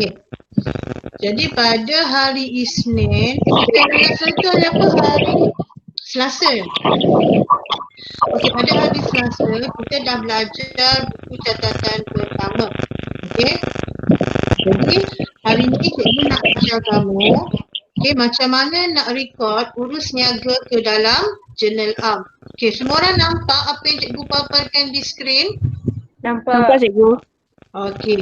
Okey. Jadi pada hari Isnin, itu hari apa? Hari Selasa. Okey, pada hari Selasa kita dah belajar buku catatan pertama. Okey. Jadi hari ni cikgu nak ajar kamu, okey, macam mana nak record urus niaga ke dalam Journal Am. Okey, semua orang nampak apa yang cikgu paparkan di skrin? Nampak cikgu. Okey.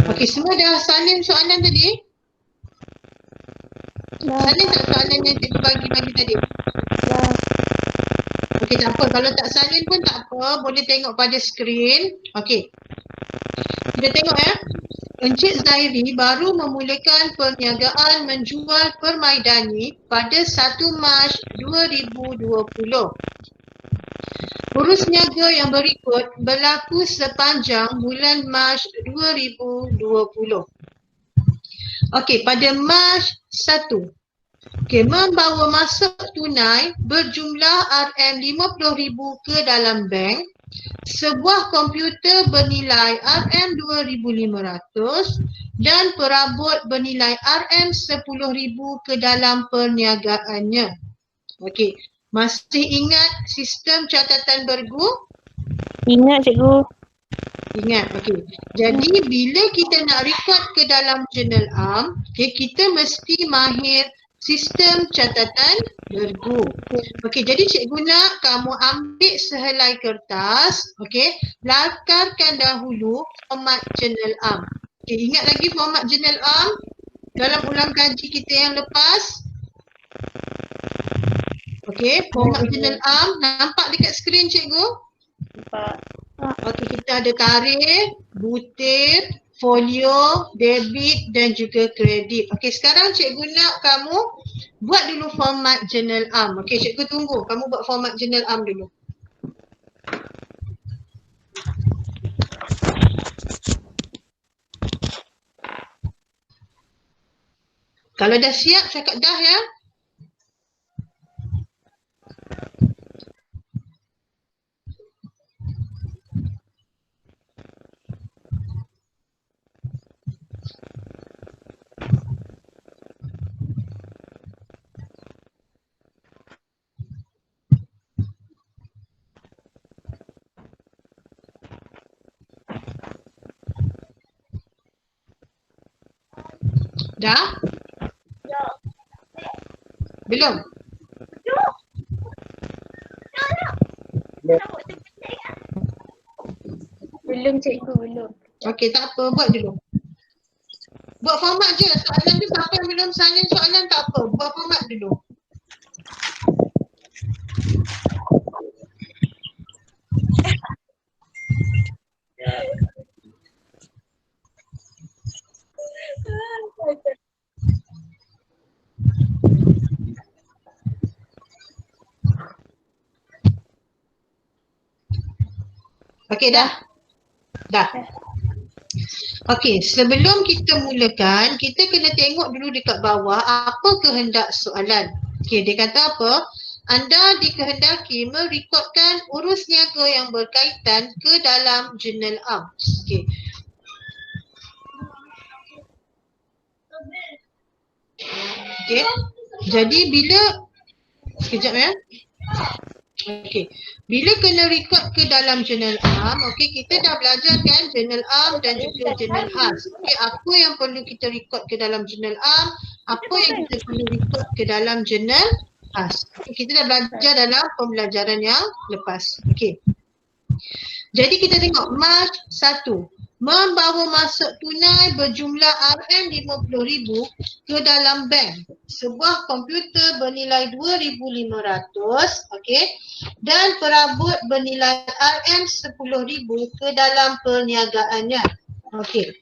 Okey, semua dah salin soalan tadi? Salin tak soalan yang cikgu bagi tadi? Okey, tak apa. Kalau tak salin pun tak apa. Boleh tengok pada skrin. Okey. Kita tengok ya. Encik Zairi baru memulakan perniagaan menjual permaidani pada 1 Mac 2020. Urus niaga yang berikut berlaku sepanjang bulan Mac 2020. Okey, pada Mac 1. Okey, membawa masuk tunai berjumlah RM50,000 ke dalam bank, sebuah komputer bernilai RM2,500 dan perabot bernilai RM10,000 ke dalam perniagaannya. Okey, masih ingat sistem catatan bergu? Ingat cikgu. Ingat, okey. Jadi bila kita nak record ke dalam Journal Am, okay, kita mesti mahir sistem catatan bergu. Okey, jadi cikgu nak kamu ambil sehelai kertas, okey, lakarkan dahulu format Journal Am. Okey, ingat lagi format Journal Am dalam ulang kaji kita yang lepas? Okey, format Journal Am nampak dekat skrin cikgu? Nampak. Okey, kita ada karir, butir, folio, debit dan juga kredit. Okey, sekarang cikgu nak kamu buat dulu format Journal Am. Okey, cikgu tunggu. Kamu buat format Journal Am dulu. Kalau dah siap, cakap dah ya. Dah? Belum? Belum cikgu, belum. Okey, tak apa. Buat dulu. Buat format je. Soalan tu siapa yang belum salin soalan tak apa. Buat format dulu. Okey, dah? Dah. Okey, sebelum kita mulakan, kita kena tengok dulu dekat bawah apa kehendak soalan. Okey, dia kata apa? Anda dikehendaki merekodkan urus niaga yang berkaitan ke dalam Journal Am. Okey. Okey. Jadi bila sekejap ya. Okey. Bila kena record ke dalam Journal Am, okey, kita dah belajar kan Journal Am dan juga Journal Khas. Okey, apa yang perlu kita record ke dalam Journal Am, apa yang kita perlu record ke dalam Journal Khas. Okay, kita dah belajar dalam pembelajaran yang lepas. Okey. Jadi kita tengok Mac 1. Membawa masuk tunai berjumlah RM50,000 ke dalam bank. Sebuah komputer bernilai RM2,500, okey, dan perabot bernilai RM10,000 ke dalam perniagaannya. Okey.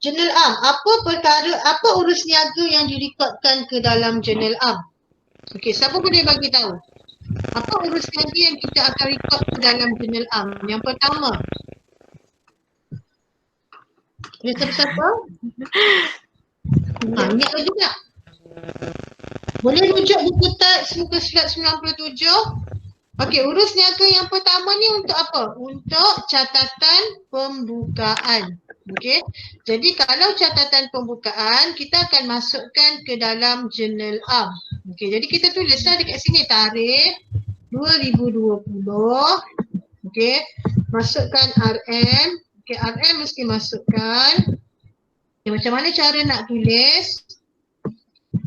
Journal Am, apa urus niaga yang direkodkan ke dalam Journal Am? Okey, siapa boleh bagi tahu? Apa urus niaga yang kita akan rekod ke dalam Journal Am? Yang pertama. Siapa? Ingat lagi tak? Boleh rujuk buku teks muka surat 97? Okey, urus niaga yang pertama ni untuk apa? Untuk catatan pembukaan. Okey. Jadi kalau catatan pembukaan kita akan masukkan ke dalam jurnal am. Okey, jadi kita tulislah dekat sini tarikh 2020. Okey. Masukkan RM. Okey, RM mesti masukkan. Okay, macam mana cara nak tulis?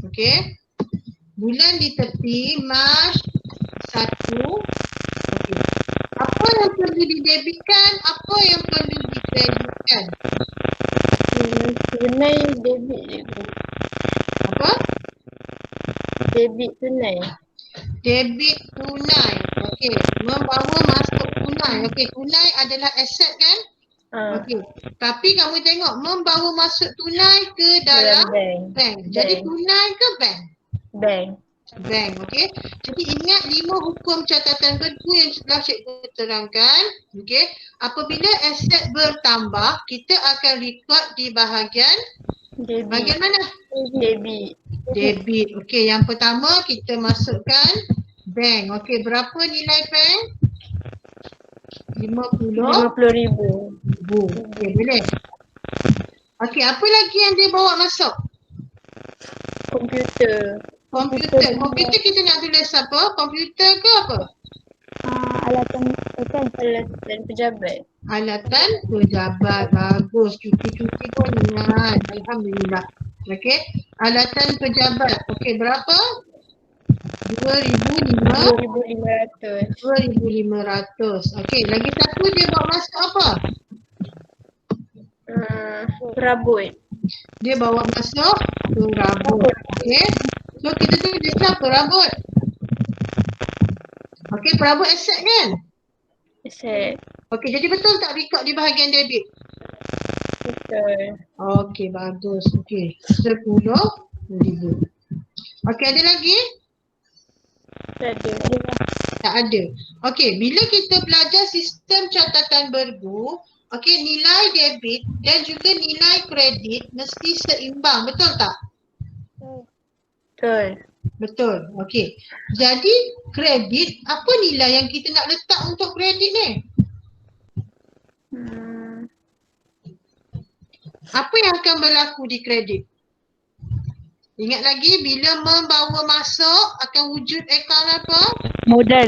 Okey. Bulan di tepi Mac 1. Okey. Apa yang perlu didebitkan? Apa yang perlu dikreditkan? Tunai debit cikgu. Apa? Debit tunai. Debit tunai. Okey. Membawa masuk tunai. Okey. Tunai adalah aset kan? Okey. Tapi kamu tengok membawa masuk tunai ke dalam bank. Jadi tunai ke bank? Bank. Bank. Okey. Jadi ingat 5 hukum catatan bergu yang sebelah cikgu terangkan. Okey. Apabila aset bertambah, kita akan record di bahagian Debit. bahagian mana? Debit. Debit. Okey, yang pertama kita masukkan bank. Okey, berapa nilai bank? 50,000. Okey, boleh. Okey, apa lagi yang dia bawa masuk? Komputer. Komputer kita nak tulis apa? Komputer ke apa? Alatan pejabat. Alatan pejabat. Bagus. Cuti-cuti pun ingat. Alhamdulillah. Okey. Alatan pejabat. Okey, berapa? 2,500. 2,500. Okey, lagi satu dia bawa masuk apa? Perabot. Dia bawa masuk perabot. Okey. So kita tulislah perabot. Okey, perabot aset kan? Aset. Okey, jadi betul tak record di bahagian debit? Betul. Okey, bagus. Okey, 10,000. Okey, ada lagi? Tak ada. Tak ada. Okey, bila kita belajar sistem catatan bergu, okey, nilai debit dan juga nilai kredit mesti seimbang, betul tak? Betul. Betul. Okey. Jadi kredit, apa nilai yang kita nak letak untuk kredit ni? Apa yang akan berlaku di kredit? Ingat lagi bila membawa masuk akan wujud akaun apa? Modal.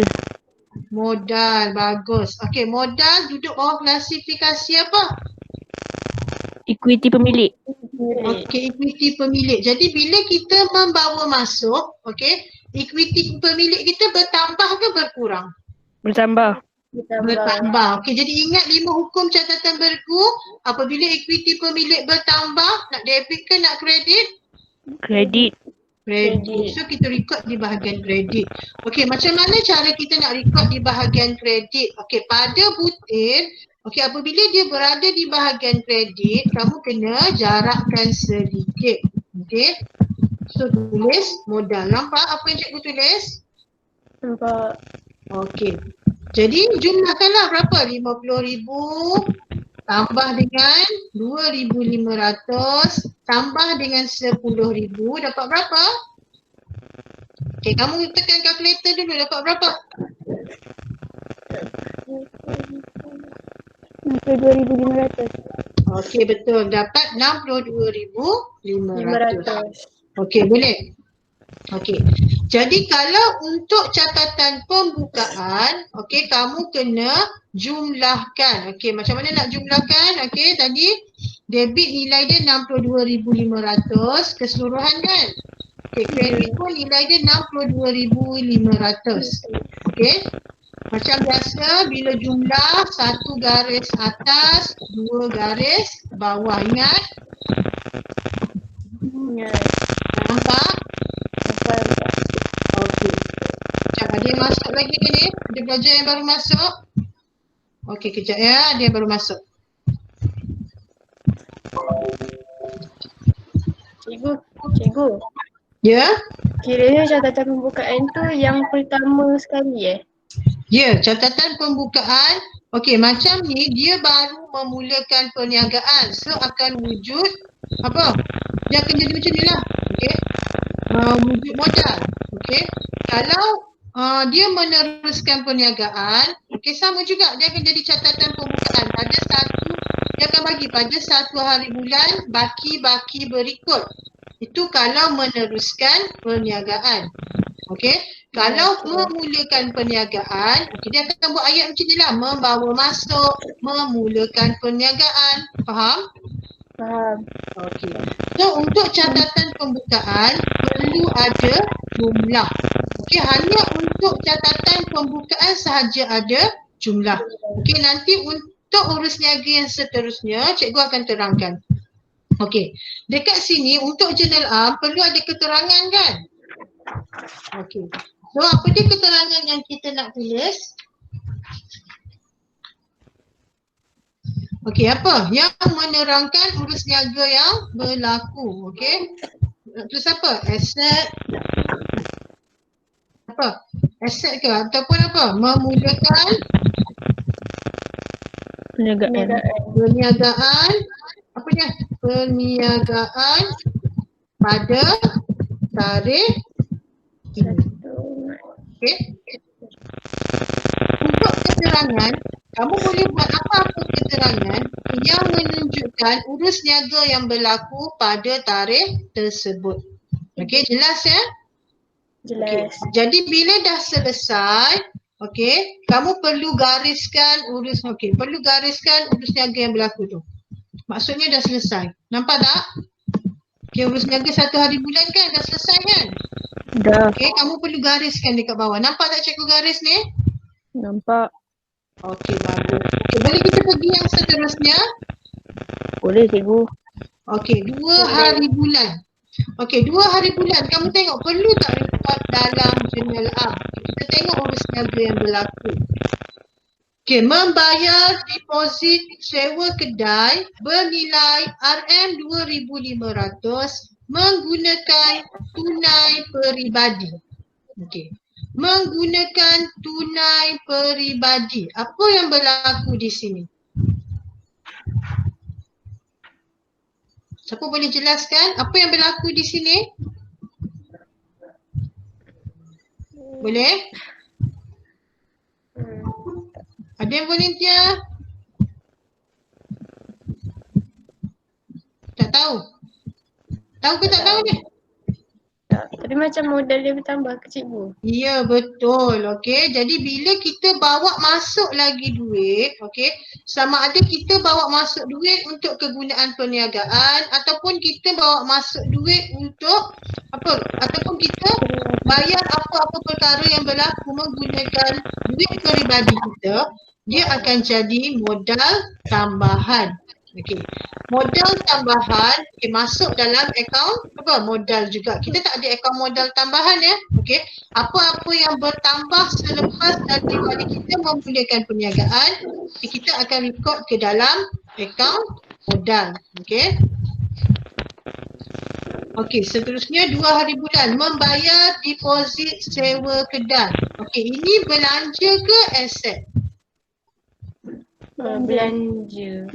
Modal. Bagus. Okey, modal duduk bawah klasifikasi apa? Equity pemilik. Okey, equity pemilik. Jadi bila kita membawa masuk, okey, equity pemilik kita bertambah ke berkurang? Bertambah. Bertambah. Okey, jadi ingat 5 hukum catatan bergu. Apabila equity pemilik bertambah, nak debit ke nak kredit? Kredit. Kredit. So kita record di bahagian kredit. Okey, macam mana cara kita nak record di bahagian kredit? Okey, pada butir, okey, apabila dia berada di bahagian kredit, kamu kena jarakkan sedikit. Okey. So tulis modal. Nampak apa yang cikgu tulis? Nampak. Okey. Jadi jumlahkanlah berapa? 50,000 tambah dengan 2,500 tambah dengan 10,000 dapat berapa? Okey, kamu tekan kalkulator dulu, dapat berapa? 2,500. Okey, betul. Dapat 62,500. Okey, boleh? Okey. Jadi kalau untuk catatan pembukaan, okey, kamu kena jumlahkan. Okey, macam mana nak jumlahkan? Okey, tadi debit nilai dia 62,500 keseluruhan kan? Okey, kredit pun nilai dia 62,500. Okey. Macam biasa bila jumlah 1 garis atas, 2 garis bawah. Ingat? Ingat. Nampak? Nampak. Okey. Sekejap, ada yang masuk lagi ke ni? Ada pelajar yang baru masuk? Okey, kejap ya. Ada yang baru masuk. Cikgu. Ya? Kiranya catatan pembukaan tu yang pertama sekali Ya, catatan pembukaan. Okey, macam ni dia baru memulakan perniagaan. So akan wujud apa? Dia akan jadi macam ni lah. Okey. Wujud modal. Okey. Kalau dia meneruskan perniagaan. Okey, sama juga dia akan jadi catatan pembukaan. Dia akan bagi pada 1 hari bulan baki-baki berikut. Itu kalau meneruskan perniagaan. Okey. Kalau memulakan perniagaan, dia akan buat ayat macam ni lah. Membawa masuk, memulakan perniagaan. Faham? Faham. Okey. So, untuk catatan pembukaan, perlu ada jumlah. Okey, hanya untuk catatan pembukaan sahaja ada jumlah. Okey, nanti untuk urus niaga yang seterusnya, cikgu akan terangkan. Okey, dekat sini untuk jurnal am perlu ada keterangan kan? Okey. So, apa dia keterangan yang kita nak tulis? Okey, apa? Yang menerangkan urus niaga yang berlaku. Okey. Tulis apa? Aset. Apa? Aset ke? Ataupun apa? Memulakan perniagaan. Apa dia? Perniagaan pada tarikh ini. Okey. Untuk keterangan, kamu boleh buat apa-apa keterangan yang menunjukkan urus niaga yang berlaku pada tarikh tersebut. Okey, jelas ya? Jelas. Okay. Jadi bila dah selesai, okey, kamu perlu gariskan urus niaga yang berlaku tu. Maksudnya dah selesai. Nampak tak? Okey, urus niaga 1 hari bulan kan dah selesai kan? Dah. Okey, kamu perlu gariskan dekat bawah. Nampak tak cikgu garis ni? Nampak. Okey, bagus. Okey, boleh kita pergi yang seterusnya? Boleh cikgu. Okey, 2 hari bulan. Okey, 2 hari bulan. Kamu tengok perlu tak report dalam jurnal am? Kita tengok urus niaga yang berlaku. Okey, membayar deposit sewa kedai bernilai RM2,500 menggunakan tunai peribadi. Okey. Menggunakan tunai peribadi. Apa yang berlaku di sini? Siapa boleh jelaskan apa yang berlaku di sini? Boleh? Ada yang volunteer? Tak tahu? Tahu ke tak tahu ni? Tapi macam modal dia bertambah ke cikgu? Ya, betul. Okey, jadi bila kita bawa masuk lagi duit, okey, sama ada kita bawa masuk duit untuk kegunaan perniagaan ataupun kita bawa masuk duit untuk apa? Ataupun kita bayar apa-apa perkara yang berlaku menggunakan duit peribadi kita, dia akan jadi modal tambahan. Okey. Modal tambahan masuk dalam akaun apa? Modal juga. Kita tak ada akaun modal tambahan ya. Okey. Apa-apa yang bertambah selepas daripada kita memulakan perniagaan, kita akan record ke dalam akaun modal. Okey. Okey, seterusnya 2 hari bulan membayar deposit sewa kedai. Okey, ini belanja ke aset? Belanja.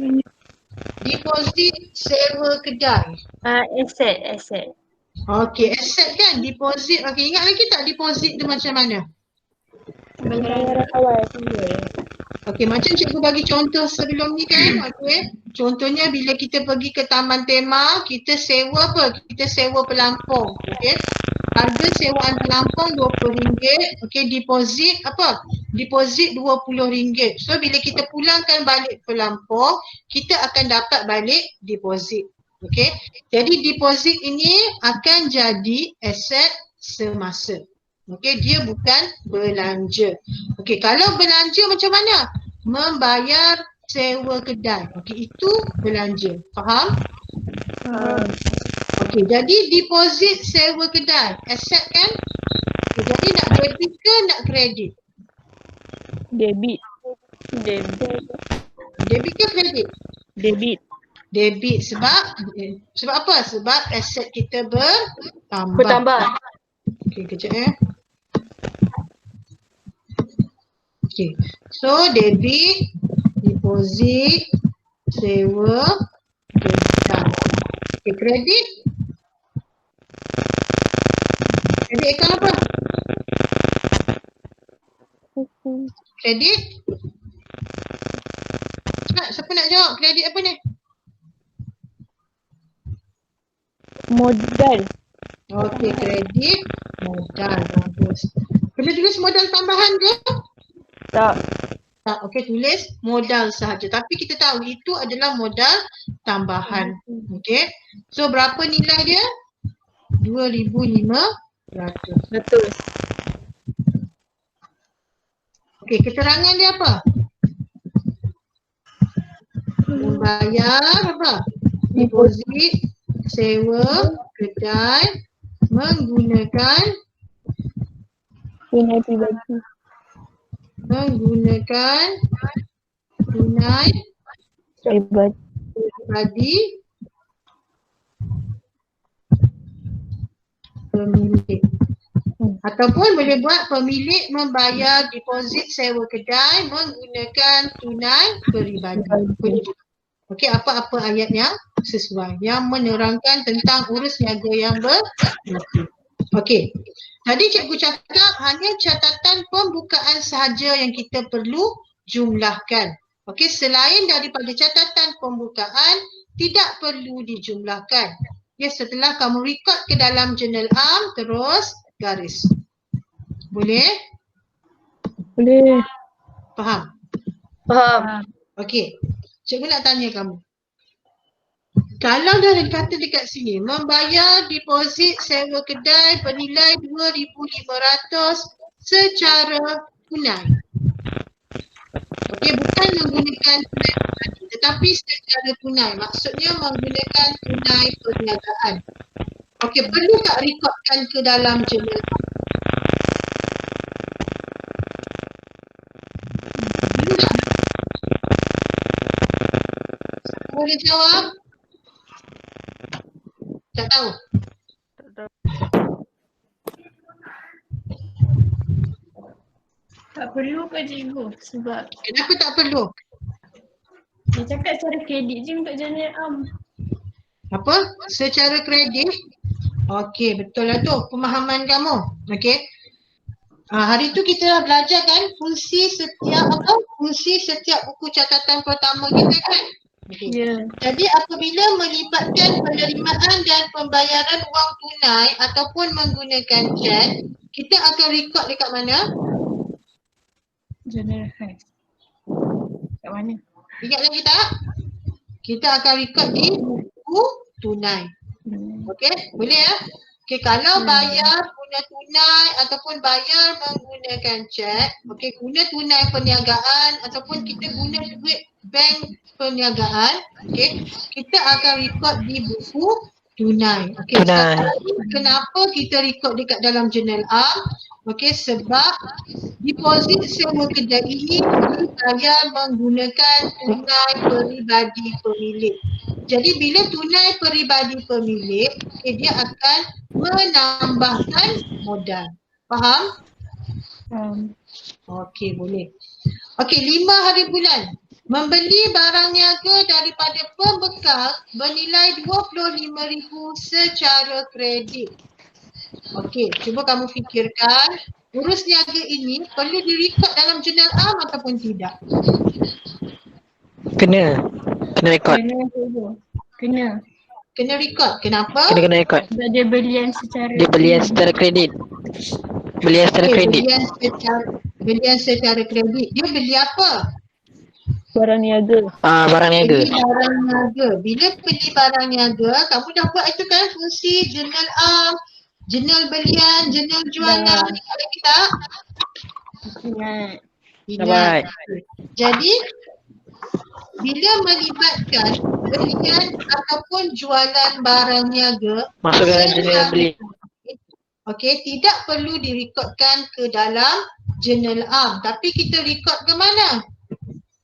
Deposit sewa kedai. Aset. Okey, aset kan? Deposit. Okey, ingat lagi tak deposit tu macam mana? Bayaran awal. Okey, macam cikgu bagi contoh sebelum ni kan. Okey. Contohnya bila kita pergi ke Taman Tema, kita sewa apa? Kita sewa pelampung. Okey. Harga sewaan pelampung RM20. Okey, deposit apa? Deposit RM20. So bila kita pulangkan balik pelampung, kita akan dapat balik deposit. Okey. Jadi deposit ini akan jadi aset semasa. Okey, dia bukan belanja. Okey, kalau belanja macam mana? Membayar sewa kedai. Okey, itu belanja. Faham? Okey, jadi deposit sewa kedai. Aset kan? Okay, jadi nak debit ke nak kredit? Debit. Debit ke kredit? Debit sebab apa? Sebab aset kita bertambah. Okey, kejap ya. Okey. So debit, deposit, sewa, kedai. Okey, kredit. Kredit akaun apa? Kredit? Siapa nak jawab? Kredit apa ni? Modal. Okey, kredit modal. Bagus. Perlu tulis modal tambahan ke? Tak. Tak, okey, tulis modal sahaja. Tapi kita tahu itu adalah modal tambahan. Okey. So berapa nilai dia? 2,500. Betul. Okey, keterangan dia apa? Membayar apa? Deposit, sewa, kedai, menggunakan Tunai pribadi. tunai Pribadi. pribadi pemilik. Ataupun boleh buat pemilik membayar deposit sewa kedai menggunakan tunai peribadi. Okey, apa-apa ayat yang sesuai yang menerangkan tentang urus niaga yang berlaku. Okey. Tadi cikgu cakap hanya catatan pembukaan sahaja yang kita perlu jumlahkan. Okey, selain daripada catatan pembukaan tidak perlu dijumlahkan. Ya, setelah kamu record ke dalam jurnal am terus garis. Boleh? Boleh. Faham? Faham. Okey. Cikgu nak tanya kamu. Kalau dah kata dekat sini, membayar deposit sewa kedai bernilai 2,500 secara tunai. Okey, bukan menggunakan tunai peribadi, tetapi secara tunai. Maksudnya menggunakan tunai perniagaan. Okey, perlu tak rekodkan ke dalam jurnal? Perlu tak? Boleh jawab? Tak tahu. Tak perlu ke cikgu? Sebab Kenapa tak perlu? dia cakap secara kredit je untuk jurnal am. Apa? Secara kredit? Okey, betul lah tu pemahaman kamu. Okey. Hari tu kita dah belajar kan fungsi setiap buku catatan pertama kita kan? Okay. Ya. Jadi apabila melibatkan penerimaan dan pembayaran wang tunai ataupun menggunakan cek, kita akan record dekat mana? Jurnal khas. Kat mana? Ingat lagi tak? Kita akan record di buku tunai. Okey, boleh ya? Okey, kalau bayar guna tunai ataupun bayar menggunakan cek, okey, guna tunai perniagaan ataupun kita guna duit bank perniagaan, okey, kita akan record di buku tunai. Okey, kenapa kita record dekat dalam jurnal am? Okey, sebab deposit sewa kedai ini dibayar menggunakan tunai peribadi pemilik. Jadi bila tunai peribadi pemilik, dia akan menambahkan modal. Faham? Okey, boleh. Okey, 5 hari bulan. Membeli barang niaga daripada pembekal bernilai 25,000 secara kredit. Okey, cuba kamu fikirkan urus niaga ini perlu direkod dalam jurnal am ataupun tidak? Kena rekod. Kena record. Kenapa? Kena rekod. Sebab dia belian secara kredit. Belian secara kredit. Belian secara kredit. Dia beli apa? barang niaga. Barang niaga. Beli barang niaga. Bila beli barang niaga, kamu dah buat itu kan fungsi jurnal am, jurnal belian, jurnal jualan. Ingat lagi tak? Ingat. Ingat. Jadi bila melibatkan belian ataupun jualan barang niaga, Masuk dalam jurnal beli. okey, tidak perlu direkodkan ke dalam jurnal am, tapi kita rekod ke mana?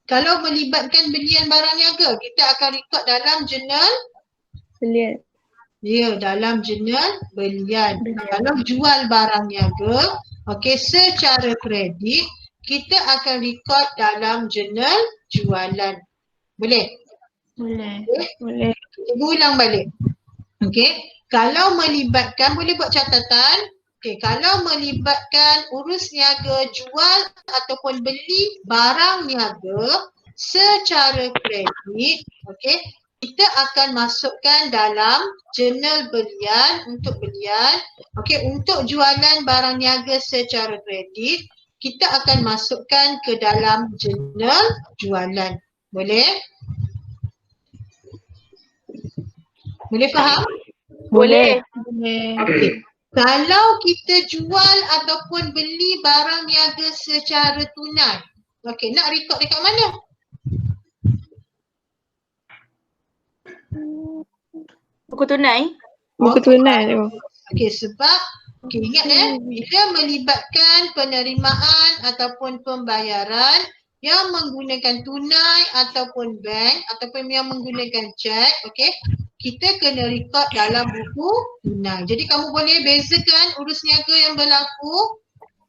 Kalau melibatkan belian barang niaga, kita akan rekod dalam jurnal Belian. ya, dalam jurnal belian. Kalau jual barang niaga, okey, secara kredit, kita akan rekod dalam jurnal jualan. Boleh? Boleh. Okay. Boleh. Ibu ulang balik. Okey. Kalau melibatkan, boleh buat catatan. Okey, kalau melibatkan urus niaga jual ataupun beli barang niaga secara kredit, okey, kita akan masukkan dalam jurnal belian untuk belian. Okey, untuk jualan barang niaga secara kredit, kita akan masukkan ke dalam jurnal jualan. Boleh? Boleh faham? Boleh. Okey. Kalau kita jual ataupun beli barang niaga secara tunai, okey, nak rekod dekat mana? Buku tunai. Buku tunai tu. Okey, sebab ingat bila melibatkan penerimaan ataupun pembayaran yang menggunakan tunai ataupun bank ataupun yang menggunakan cek, okey, kita kena rekod dalam buku tunai. Jadi kamu boleh bezakan urus niaga yang berlaku?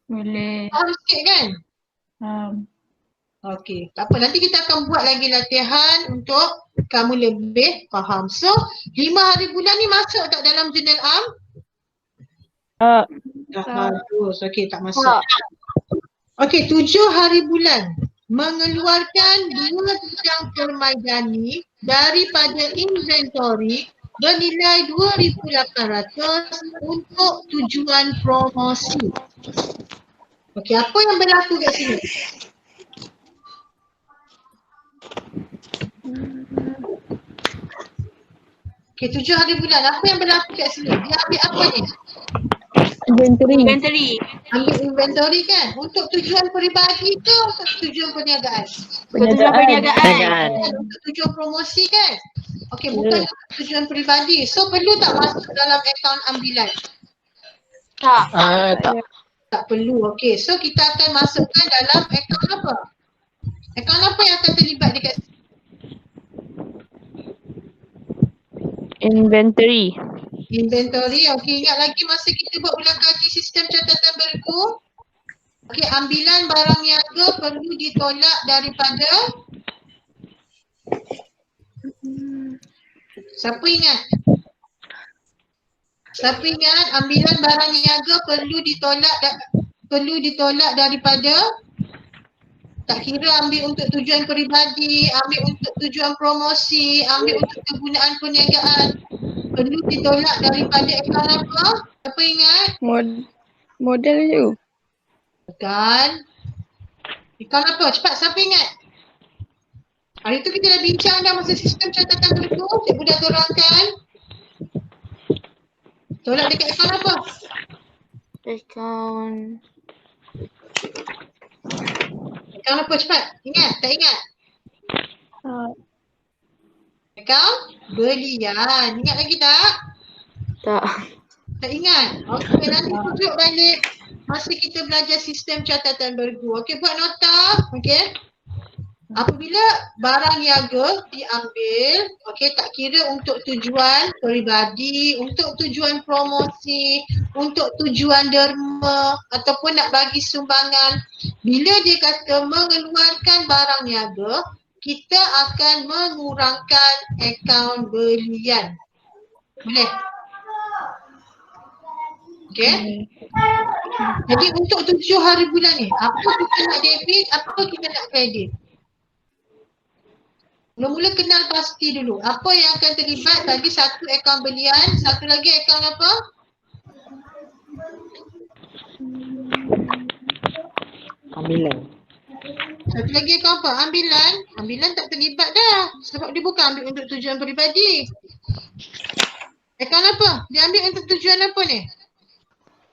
Boleh. Faham sikit kan? Okey, tak apa, nanti kita akan buat lagi latihan untuk kamu lebih faham. So, 5 hari bulan ni masuk tak dalam jurnal am? Tak bagus. Okey, tak masuk. Okey, 7 hari bulan mengeluarkan 2 bidang permaidani daripada inventory bernilai 2,800 untuk tujuan promosi. Okey, apa yang berlaku kat sini? Okey, 7 hari bulan. Apa yang berlaku kat sini? Dia ambil apa ni? Inventory. Ambil inventory kan? Untuk tujuan peribadi ke untuk tujuan perniagaan? Tujuan perniagaan. Perniagaan. Untuk tujuan promosi kan? Okey, bukan untuk tujuan peribadi. So, perlu tak masuk dalam akaun ambilan? Tak. Tak. Tak perlu. Okey, so kita akan masukkan dalam akaun apa? Akaun apa yang akan terlibat dekat sini? Inventory. Inventory. Okey, ingat lagi masa kita buat ulang kaji sistem catatan bergu? Okey, ambilan barang niaga perlu ditolak daripada siapa ingat? Siapa ingat ambilan barang niaga perlu ditolak daripada, tak kira ambil untuk tujuan peribadi, ambil untuk tujuan promosi, ambil untuk kegunaan perniagaan, perlu ditolak daripada akaun apa? Siapa ingat? Model tu. Bukan. Akaun apa? Cepat, siapa ingat? Hari tu kita dah bincang dah masa sistem catatan bergu. Cikgu dah terangkan. Tolak dekat akaun apa? Akaun. Akaun apa? Cepat. Ingat? Tak ingat? Akaun belian. Ingat lagi tak? Tak. Tak ingat? Okey, nanti tunjuk balik masa kita belajar sistem catatan bergu. Okey, buat nota. Okey. Apabila barang niaga diambil, okey, tak kira untuk tujuan peribadi, untuk tujuan promosi, untuk tujuan derma ataupun nak bagi sumbangan, bila dia kata mengeluarkan barang niaga, kita akan mengurangkan akaun belian. Boleh? Okey. Jadi untuk 7 hari bulan ni, apa kita nak debit, apa kita nak kredit? Mula-mula kenal pasti dulu. Apa yang akan terlibat? Tadi satu akaun belian, satu lagi akaun apa? Ambilan. Satu lagi akaun apa? Ambilan. Ambilan tak terlibat dah. Sebab dia bukan ambil untuk tujuan peribadi. Akaun apa? Dia ambil untuk tujuan apa ni?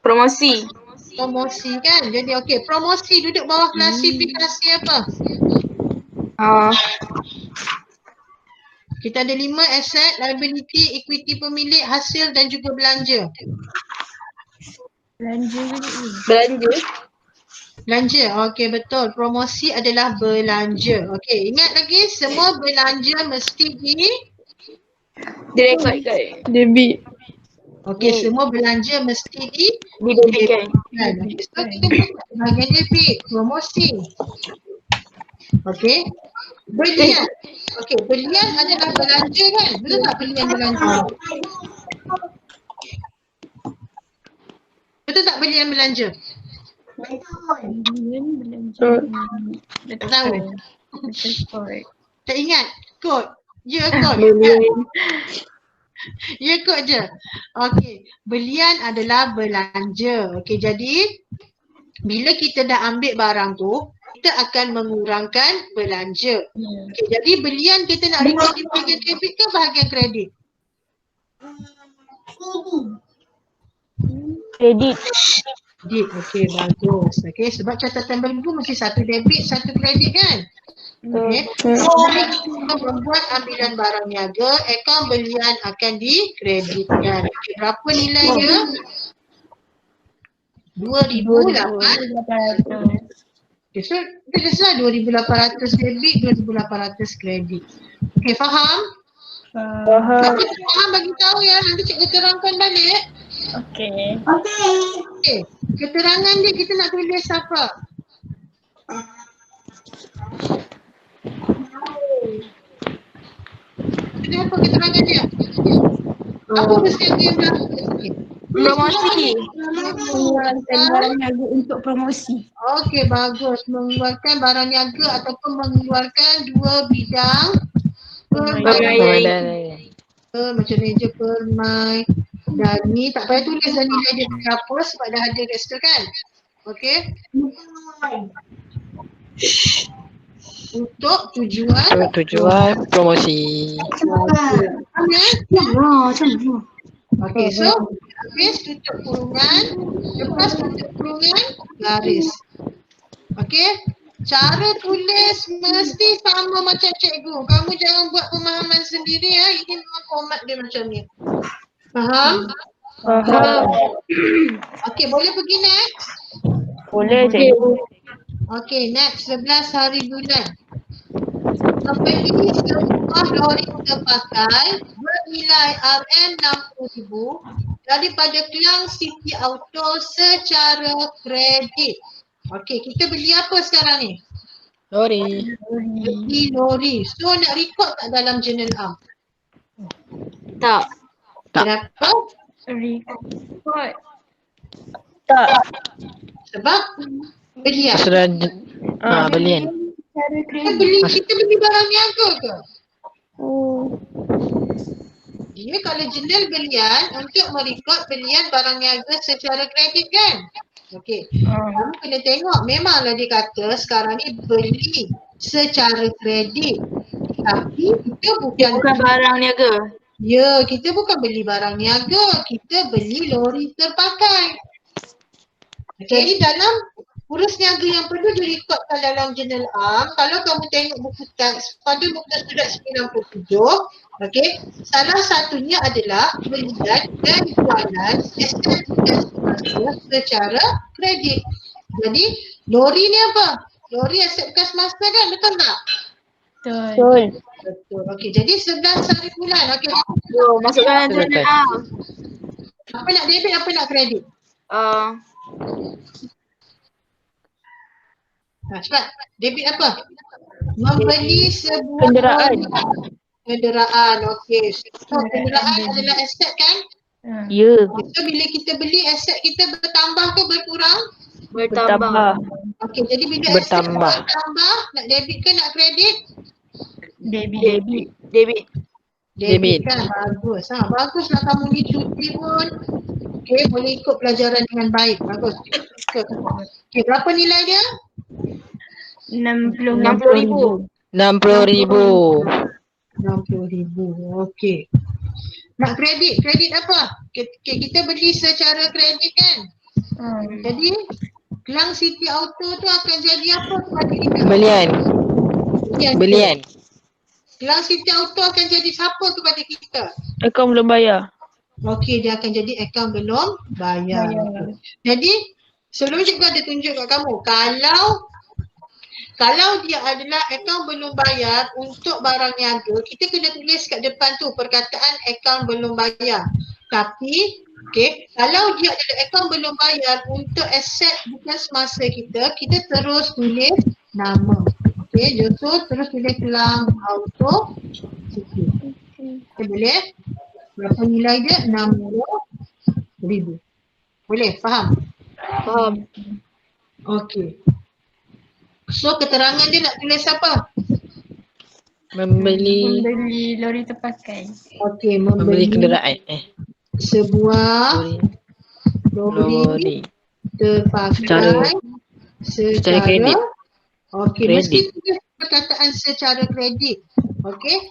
Promosi. Promosi kan? Jadi okey, promosi duduk bawah klasifikasi apa? Kita ada 5 aset, liability, equity pemilik, hasil dan juga belanja. Belanja, okey betul. Promosi adalah belanja. Okey, ingat lagi semua belanja mesti Direkodkan. Debit. okey, semua belanja mesti Didebitkan. Okay, so kita buat bahagian debit, promosi. Okey. Belian. Okey, belian adalah belanja kan? Betul tak belian belanja? Betul Betul tak belian belanja? Belian belanja. Tak tahu? Betul. Tak ingat? Kod? Ya kod. Belian. Ya kod je. Okey. Belian adalah belanja. Okey, jadi bila kita dah ambil barang tu, kita akan mengurangkan belanja. Okey, jadi belian kita nak record di bahagian debit ke bahagian kredit? Kredit. Kredit. Okey, bagus. Okey, sebab catatan belenggu mesti satu debit, satu kredit kan? Okey. Kita membuat ambilan barang niaga, akaun belian akan dikreditkan. Okey, berapa nilai dia? 2,800. Okay, so kita dah salah 2,800 debit, 2,800 kredit. Okay, faham? Faham. Kalau faham bagi tahu ya, nanti cikgu terangkan balik. Okey. Okay, keterangan dia kita nak tulis apa? Ini apa keterangan dia? Apa mesti yang berlaku? Promosi. Mengeluarkan barang niaga untuk promosi. Okey, bagus. Mengeluarkan barang niaga ataupun mengeluarkan dua bidang permainan. Macam meja permai dan ni tak payah tulis dan nilai dia berapa sebab dah ada kat situ kan. Okey. Untuk tujuan Promosi. okey, so habis tutup kurungan, lepas tutup kurungan garis. Okey. Cara tulis mesti sama macam cikgu. Kamu jangan buat pemahaman sendiri ya. Ini memang format dia macam ni. Faham? Faham. Okey, boleh pergi next? Boleh cikgu. Okey, next 11 hari bulan. Membeli sebuah lori terpakai bernilai RM60,000 daripada Kelang City Auto secara kredit. Okey, kita beli apa sekarang ni? Lori. Beli lori. So nak record tak dalam journal am? Tak. Kenapa? Record. Tak. Sebab belian. Sudah belian. Cara Kita beli barang niaga ke? Oh. Dia kalau jurnal belian untuk merekod belian barang niaga secara kredit kan? Okey. Kamu kena tengok memanglah dia kata sekarang ni beli secara kredit. Tapi kita bukan barang niaga. ya, kita bukan beli barang niaga, kita beli lori terpakai. Okey, ini dalam urus niaga yang perlu direkodkan dalam jurnal am. Kalau kamu tengok buku teks pada muka surat 97, okey, salah satunya adalah belian dan jualan aset bekas secara kredit. Jadi, lori ni apa? Lori aset bekas masa kan, betul tak? Betul. Betul. Okey, jadi 11 hari bulan. Okey. Masukkan Betul. Apa nak debit, apa nak kredit? Cepat. Debit apa? Membeli sebuah Kenderaan. Kenderaan. Okey. So, kenderaan adalah aset kan? Ya. So, bila kita beli aset kita bertambah ke berkurang? Bertambah. Okey, jadi bila Bertambah. aset bertambah, nak debit ke nak kredit? Debit. Debit. Kan? Bagus. Baguslah kamu ni cuti pun. Okey, boleh ikut pelajaran dengan baik. Bagus. Okey, berapa nilai dia? 60,000. 60,000. 60,000. Okey. Nak kredit. Kredit apa? Okay, kita beli secara kredit kan? Jadi, Kelang City Auto tu akan jadi apa kepada kita? Belian. Belian. Kelang City Auto akan jadi siapa kepada kita? Akaun belum bayar. Okey, dia akan jadi akaun belum bayar. Jadi, sebelum cikgu ada tunjuk kat kamu, kalau dia adalah akaun belum bayar untuk barang niaga, kita kena tulis kat depan tu perkataan akaun belum bayar. Tapi, okey, kalau dia adalah akaun belum bayar untuk aset bukan semasa kita terus tulis nama. Okey, so terus tulis Kelang Auto City. Okay, boleh? Berapa nilai dia? 60,000. Boleh? Faham? Faham. Okey. So keterangan dia nak tulis apa? Membeli lori terpakai. Okey, membeli membeli kenderaan. sebuah lori Lori. terpakai secara kredit. Okey, Kredit. mesti tulis perkataan secara kredit. Okey.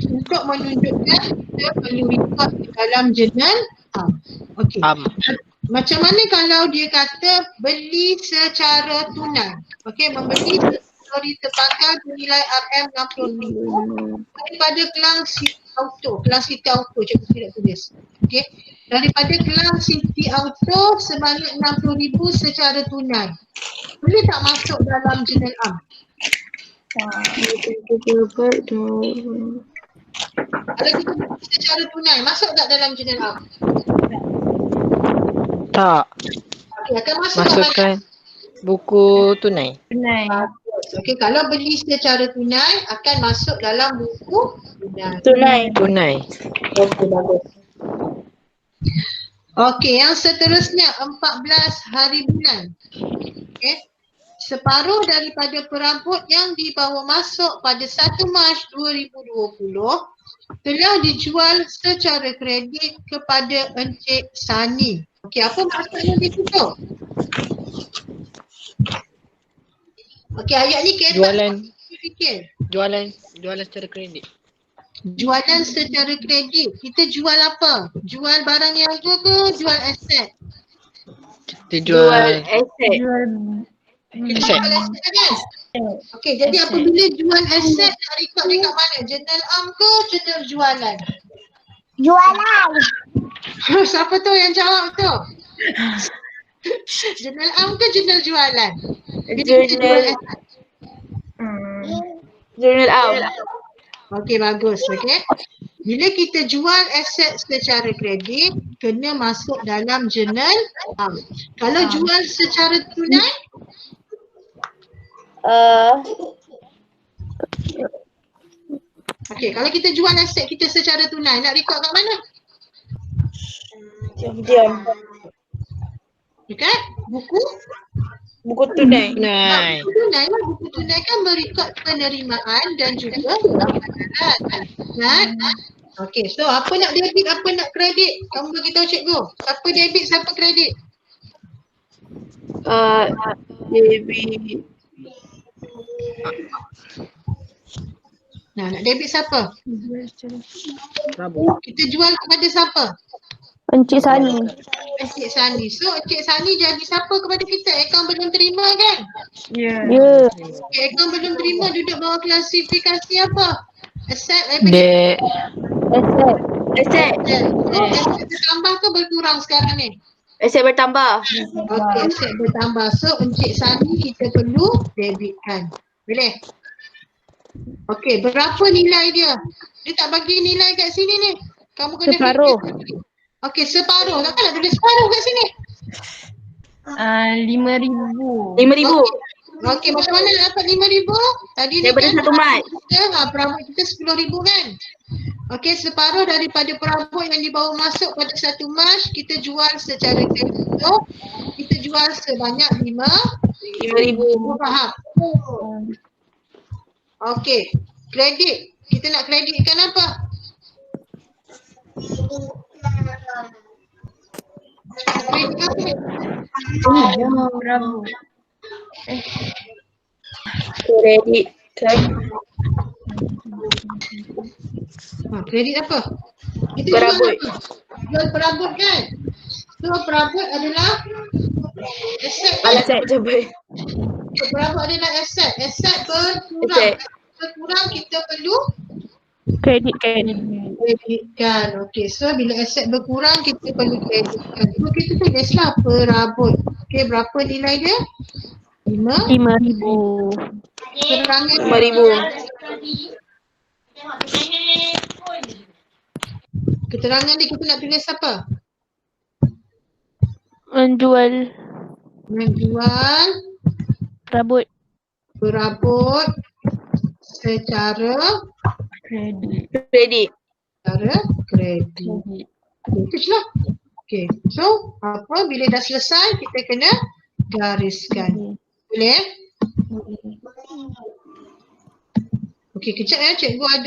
Untuk menunjukkan kita perlu record di dalam jurnal. Okey. Macam mana kalau dia kata beli secara tunai? Okey, membeli lori terpakai bernilai RM60,000 daripada Kelang City Auto. Kelang City Auto, cikgu tidak tulis. Okey. Daripada Kelang City Auto sebanyak RM60,000 secara tunai. Boleh tak masuk dalam jurnal am? Kalau kita beli secara tunai, masuk tak dalam jurnal am? Tak. Okey, akan masuk Masukkan buku tunai. Tunai. Okey, kalau beli secara tunai akan masuk dalam buku tunai. Tunai. Okey, bagus. Okey, yang seterusnya 14 hari bulan. Okey. Separuh daripada perabot yang dibawa masuk pada 1 Mac 2020 telah dijual secara kredit kepada Encik Sani. Okey, apa maksudnya di situ? Okey, ayat ni kita fikir. Jualan secara kredit. Jualan secara kredit. Kita jual apa? Jual barang niaga ke jual aset? Kita jual aset. Jual aset kan? Okey, jadi apabila jual aset nak record dekat mana? Jurnal am ke jurnal jualan? Jualan. Siapa tu yang jawab tu? Jurnal am ke jurnal jualan? Jurnal am. Okey, bagus. Okey. Bila kita jual aset secara kredit, kena masuk dalam jurnal am. Kalau jual secara tunai, okey, kalau kita jual aset kita secara tunai, nak record kat mana? Diam. Dekat buku Buku tunai. tunai. buku tunai lah. Buku tunai kan merekod penerimaan dan juga pendapatan. Kan? Okey, so apa nak debit, apa nak kredit? Kamu bagi tahu cikgu. Siapa debit, siapa kredit? Debit. Nah, nak debit siapa? Rabuk. Kita jual kepada siapa? Encik Sani. Encik Sani. So Encik Sani jadi siapa kepada kita? Akaun belum terima kan? Ya. Okay, akaun belum terima duduk bawah klasifikasi apa? Aset, Aset. aset bertambah ke berkurang sekarang ni? Aset bertambah. Okey, aset bertambah. So Encik Sani kita perlu debitkan. Boleh? Okey, berapa nilai dia? Dia tak bagi nilai kat sini ni. Kamu kena Separuh. fikir. Okey, separuh. Takkan nak tulis separuh kat sini? 5,000. 5,000. Okey, macam mana nak dapat 5,000? Tadi ni Daripada kan 1 Mac. perabot kita 10,000 kan? Okey, separuh daripada perabot yang dibawa masuk pada 1 Mac kita jual secara kredit. So, kita jual sebanyak 5,000. Faham? Okey, kredit. Kita nak kreditkan apa? Kredit apa? Berapa? Kredit. Kredit apa? Kita Perabot. jual apa? Jual perabot kan? So perabot adalah aset. Aset jabatan. Perabot adalah aset. Aset berkurang. Aset. Berkurang kita perlu Kreditkan. kreditkan. Okey, so bila aset berkurang kita perlu kreditkan. So kita tulislah perabot. Okey, berapa nilai dia? 5,000. Keterangan 5,000. Keterangan dia kita nak tulis apa? Menjual Menjual perabot. perabot secara Kredit. Kredit. kredit. Itu je lah. Okay, so apa bila dah selesai kita kena gariskan. Boleh? Okay, kejap ya, cikgu ada